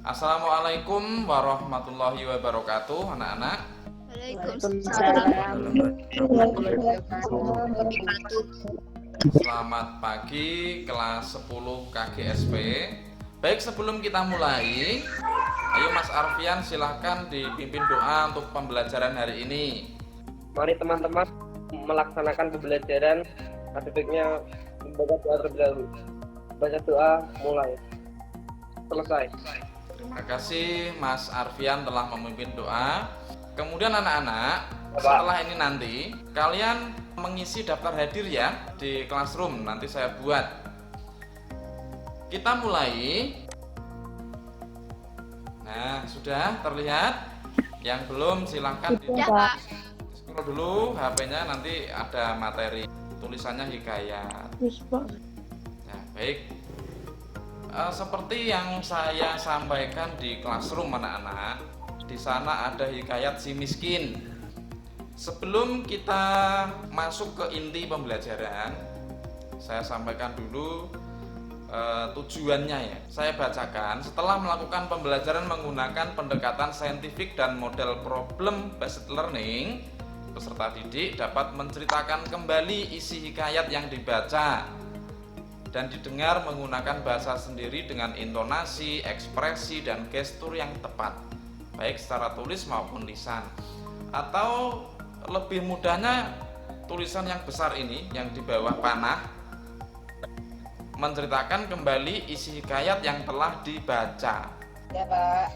Assalamualaikum warahmatullahi wabarakatuh, anak-anak. Waalaikumsalam. Selamat pagi kelas 10 KGSP. Baik, sebelum kita mulai, ayo Mas Arfian silahkan dipimpin doa untuk pembelajaran hari ini. Mari teman-teman melaksanakan pembelajaran. Baiknya membaca doa terlebih dahulu. Baca doa mulai. Selesai. Terima kasih Mas Arfian telah memimpin doa. Kemudian anak-anak, setelah ini nanti kalian mengisi daftar hadir ya di classroom, nanti saya buat. Kita mulai. Nah, sudah terlihat? Yang belum silahkan scroll dulu HP-nya, nanti ada materi tulisannya hikayat. Nah, baik. Seperti yang saya sampaikan di classroom anak-anak, di sana ada hikayat si miskin. Sebelum kita masuk ke inti pembelajaran, saya sampaikan dulu tujuannya ya. Saya bacakan, setelah melakukan pembelajaran menggunakan pendekatan saintifik dan model problem based learning, peserta didik dapat menceritakan kembali isi hikayat yang dibaca dan didengar menggunakan bahasa sendiri dengan intonasi, ekspresi, dan gestur yang tepat, baik secara tulis maupun lisan. Atau lebih mudahnya, tulisan yang besar ini yang di bawah panah menceritakan kembali isi hikayat yang telah dibaca. Ya, Pak.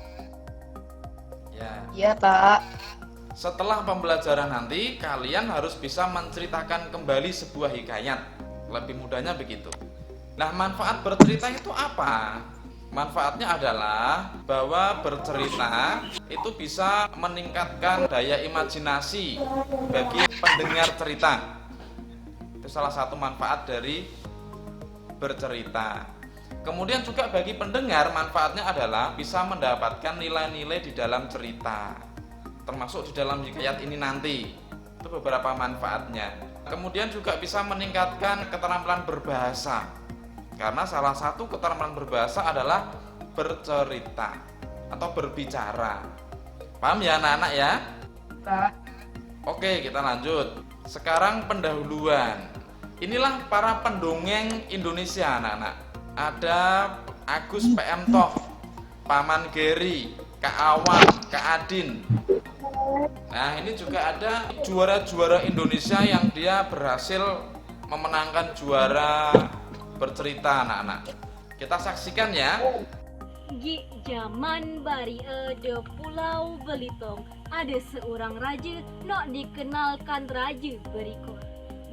Ya. Iya, Pak. Setelah pembelajaran nanti, kalian harus bisa menceritakan kembali sebuah hikayat. Lebih mudahnya begitu. Nah, manfaat bercerita itu apa? Manfaatnya adalah bahwa bercerita itu bisa meningkatkan daya imajinasi bagi pendengar cerita. Itu salah satu manfaat dari bercerita. Kemudian juga bagi pendengar, manfaatnya adalah bisa mendapatkan nilai-nilai di dalam cerita, termasuk di dalam hikayat ini nanti. Itu beberapa manfaatnya. Kemudian juga bisa meningkatkan keterampilan berbahasa, karena salah satu keterampilan berbahasa adalah bercerita atau berbicara. Paham ya anak-anak ya? Pak. Oke, kita lanjut. Sekarang pendahuluan. Inilah para pendongeng Indonesia anak-anak. Ada Agus PM Toh, Paman Geri, Kak Awan, Kak Adin. Nah, ini juga ada juara-juara Indonesia yang dia berhasil memenangkan juara bercerita anak-anak. Kita saksikan ya. Di zaman bari de Pulau Belitung ada seorang raja nak dikenalkan raja berikut.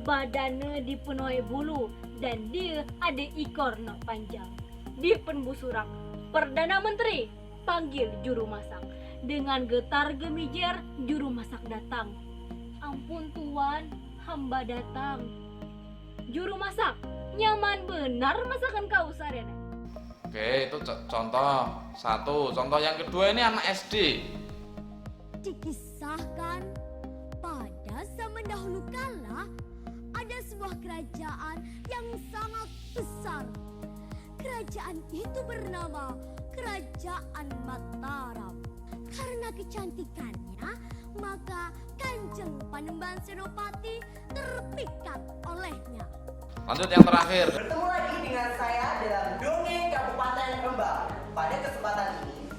Badannya dipenuhi bulu dan dia ada ekor nak panjang. Di penbusurak, Perdana Menteri panggil juru masak. Dengan getar gemijar juru masak datang. Ampun tuan, hamba datang. Juru masak, nyaman benar masakan kau seharian? Oke, itu contoh satu. Contoh yang kedua ini anak SD. Dikisahkan pada zaman dahulu kala ada sebuah kerajaan yang sangat besar. Kerajaan itu bernama Kerajaan Mataram. Karena kecantikannya, maka Kanjeng Panembahan Senopati terpikat olehnya. Lanjut yang terakhir. Bertemu lagi dengan saya dalam Dongeng Kabupaten Rembang. Pada kesempatan ini,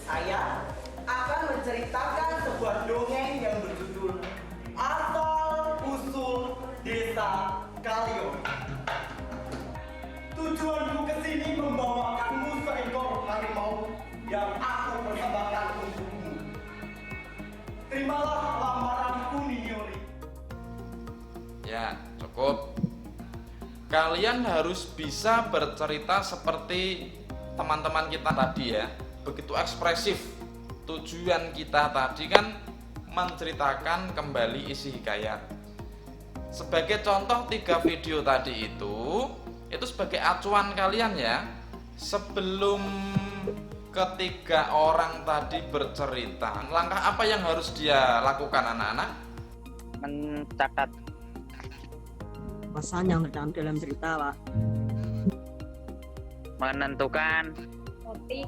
saya akan menceritakan sebuah dongeng yang berjudul Asal Usul Desa Kalio. Tujuanku kesini membawakanmu seekor harimau yang aku persembahkan untukmu. Terimalah lamaranku, Ninyori. Ya, cukup. Kalian harus bisa bercerita seperti teman-teman kita tadi ya, begitu ekspresif. Tujuan kita tadi kan menceritakan kembali isi hikayat. Sebagai contoh 3 video tadi itu sebagai acuan kalian ya. Sebelum ketiga orang tadi bercerita, langkah apa yang harus dia lakukan anak-anak? Mencatat pesan yang tercantum dalam cerita, Pak. menentukan Motif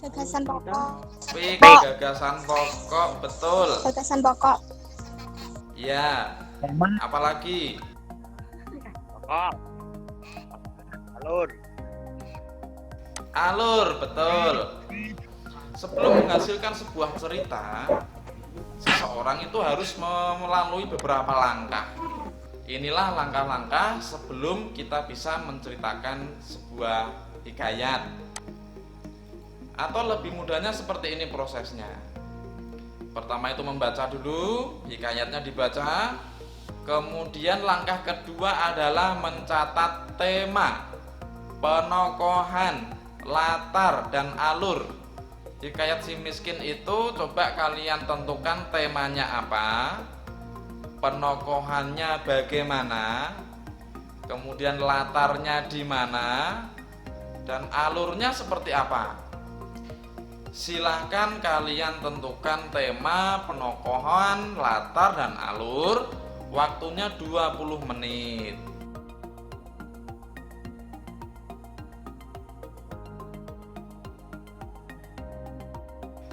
Gagasan pokok. Pik, gagasan pokok, betul. Gagasan pokok. Ya. Apalagi? Pokok. Alur. Alur, betul. Sebelum menghasilkan sebuah cerita, seseorang itu harus melalui beberapa langkah. Inilah langkah-langkah sebelum kita bisa menceritakan sebuah hikayat. Atau lebih mudahnya seperti ini prosesnya. Pertama itu membaca dulu, hikayatnya dibaca. Kemudian langkah kedua adalah mencatat tema, penokohan, latar, dan alur. Hikayat Si Miskin itu coba kalian tentukan temanya apa, penokohannya bagaimana, kemudian latarnya di mana, dan alurnya seperti apa. Silahkan kalian tentukan tema, penokohan, latar, dan alur. Waktunya 20 menit.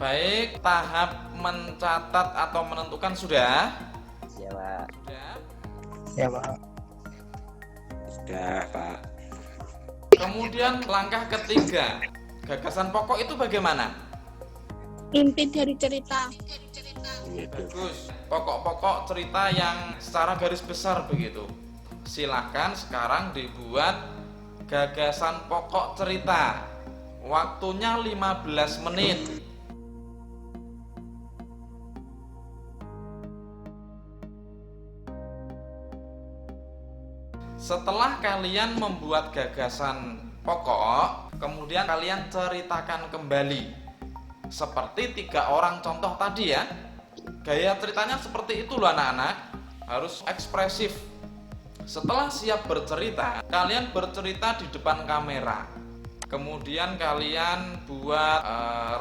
Baik, tahap mencatat atau menentukan sudah? Ya, Pak. Sudah. Ya, Pak. Sudah, Pak. Kemudian langkah ketiga, gagasan pokok itu bagaimana? Inti dari cerita. Bagus. Pokok-pokok cerita yang secara garis besar begitu. Silahkan sekarang dibuat gagasan pokok cerita. Waktunya 15 menit. Setelah kalian membuat gagasan pokok, kemudian kalian ceritakan kembali. Seperti 3 orang contoh tadi ya. Gaya ceritanya seperti itu loh anak-anak. Harus ekspresif. Setelah siap bercerita, kalian bercerita di depan kamera. Kemudian kalian buat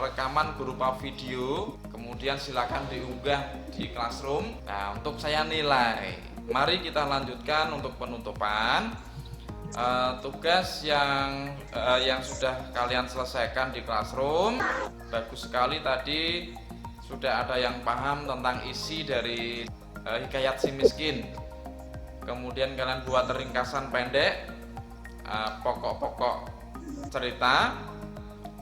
rekaman berupa video. Kemudian silakan diunggah di Classroom. Nah, untuk saya nilai. Mari kita lanjutkan untuk penutupan. Tugas yang sudah kalian selesaikan di Classroom. Bagus sekali tadi sudah ada yang paham tentang isi dari hikayat Si Miskin. Kemudian kalian buat ringkasan pendek, pokok-pokok cerita.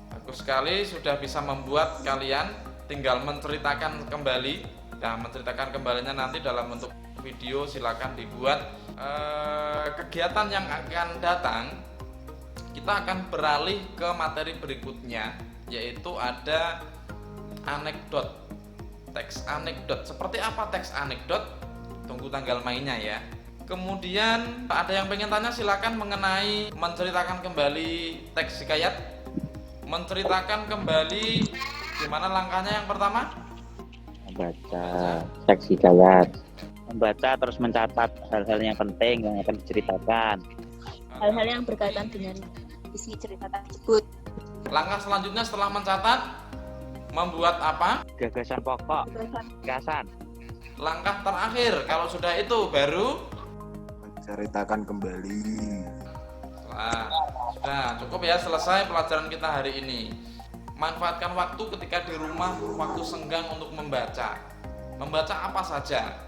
Bagus sekali, sudah bisa membuat, kalian tinggal menceritakan kembali. Nah, menceritakan kembalinya nanti dalam bentuk video, silakan dibuat. Kegiatan yang akan datang, kita akan beralih ke materi berikutnya, yaitu ada anekdot, teks anekdot. Seperti apa teks anekdot? Tunggu tanggal mainnya ya. Kemudian ada yang pengen tanya, silakan mengenai menceritakan kembali teks hikayat. Menceritakan kembali, gimana langkahnya yang pertama? Membaca teks hikayat. Membaca terus mencatat hal-hal yang penting yang akan diceritakan. Hal-hal yang berkaitan dengan isi cerita tersebut. Langkah selanjutnya setelah mencatat, membuat apa? Gagasan pokok, gagasan. Langkah terakhir, kalau sudah itu baru menceritakan kembali. Sudah cukup ya, selesai pelajaran kita hari ini. Manfaatkan waktu ketika di rumah, waktu senggang untuk membaca. Membaca apa saja?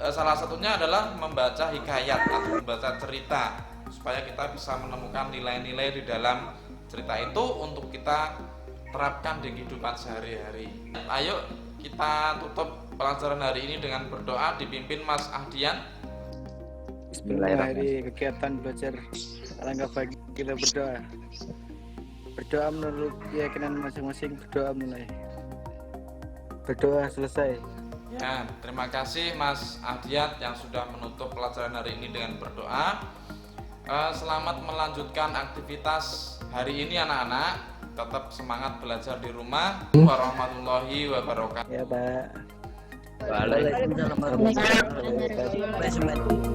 Salah satunya adalah membaca hikayat atau membaca cerita, supaya kita bisa menemukan nilai-nilai di dalam cerita itu untuk kita terapkan di kehidupan sehari-hari. Ayo kita tutup pelajaran hari ini dengan berdoa dipimpin Mas Ahdian. Bismillahirrahmanirrahim. Kegiatan belajar alangkah baik kita berdoa. Berdoa menurut keyakinan masing-masing. Berdoa mulai. Berdoa selesai. Ya, terima kasih Mas Ahdiat yang sudah menutup pelajaran hari ini dengan berdoa. Selamat melanjutkan aktivitas hari ini anak-anak. Tetap semangat belajar di rumah. Warahmatullahi wabarakatuh. Ya, Pak. Waalaikumsalam warahmatullahi wabarakatuh.